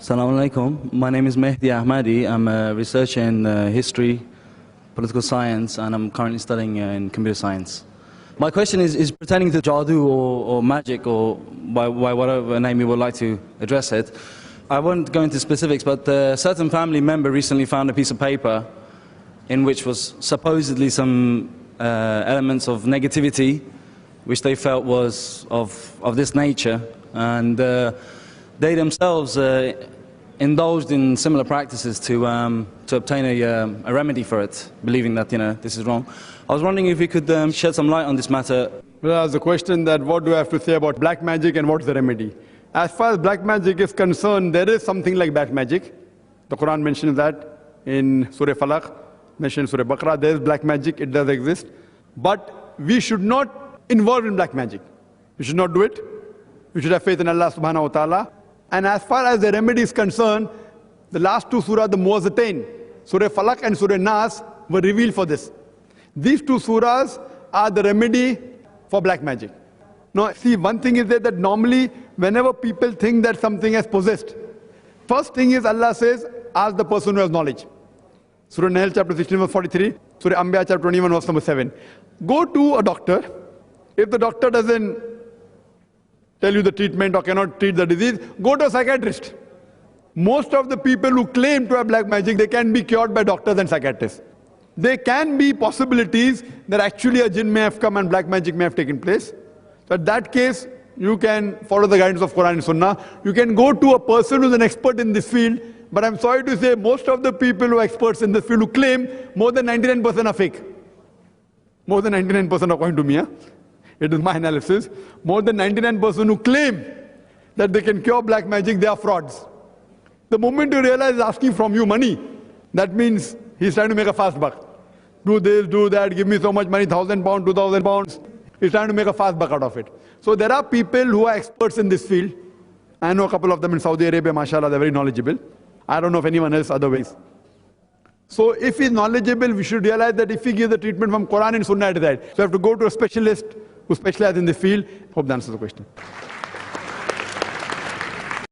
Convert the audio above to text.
Assalamu alaikum. My name is Mehdi Ahmadi. I'm a researcher in history, political science, and I'm currently studying in computer science. My question is pertaining to jadoo or magic, or by whatever name you would like to address it. I won't go into specifics, but a certain family member recently found a piece of paper in which was supposedly some elements of negativity, which they felt was of this nature, and they themselves indulged in similar practices to obtain a remedy for it, believing that this is wrong. I was wondering if you could shed some light on this matter. Well, that's the question that what do I have to say about black magic and what's the remedy? As far as black magic is concerned, there is something like black magic. The Quran mentions that in Surah Falaq, mentioned Surah Baqarah, there is black magic, it does exist. But we should not involve in black magic. We should not do it. We should have faith in Allah subhanahu wa ta'ala. And as far as the remedy is concerned, the last two surahs, the Muwazzatain, Surah Falaq and Surah Nas, were revealed for this. These two surahs are the remedy for black magic. Now, see, one thing is that normally, whenever people think that something is possessed, first thing is Allah says, ask the person who has knowledge. Surah Nahl chapter 16 verse 43, Surah Anbiya chapter 21 verse number 7. Go to a doctor. If the doctor doesn't tell you the treatment or cannot treat the disease, go to a psychiatrist. Most of the people who claim to have black magic, they can be cured by doctors and psychiatrists. There can be possibilities that actually a jinn may have come and black magic may have taken place. So in that case, you can follow the guidance of Quran and Sunnah. You can go to a person who's an expert in this field, but I'm sorry to say most of the people who are experts in this field who claim, more than 99% are fake. More than 99% according to me. It is my analysis. More than 99% who claim that they can cure black magic, they are frauds. The moment you realize he's asking from you money, that means he's trying to make a fast buck. Do this, do that, give me so much money, 1,000 pounds, 2,000 pounds. He's trying to make a fast buck out of it. So there are people who are experts in this field. I know a couple of them in Saudi Arabia, mashallah, they're very knowledgeable. I don't know of anyone else otherwise. So if he's knowledgeable, we should realize that if he gives the treatment from Quran and Sunnah, it is right. So you have to go to a specialist who specializes in the field. Hope that answers the question.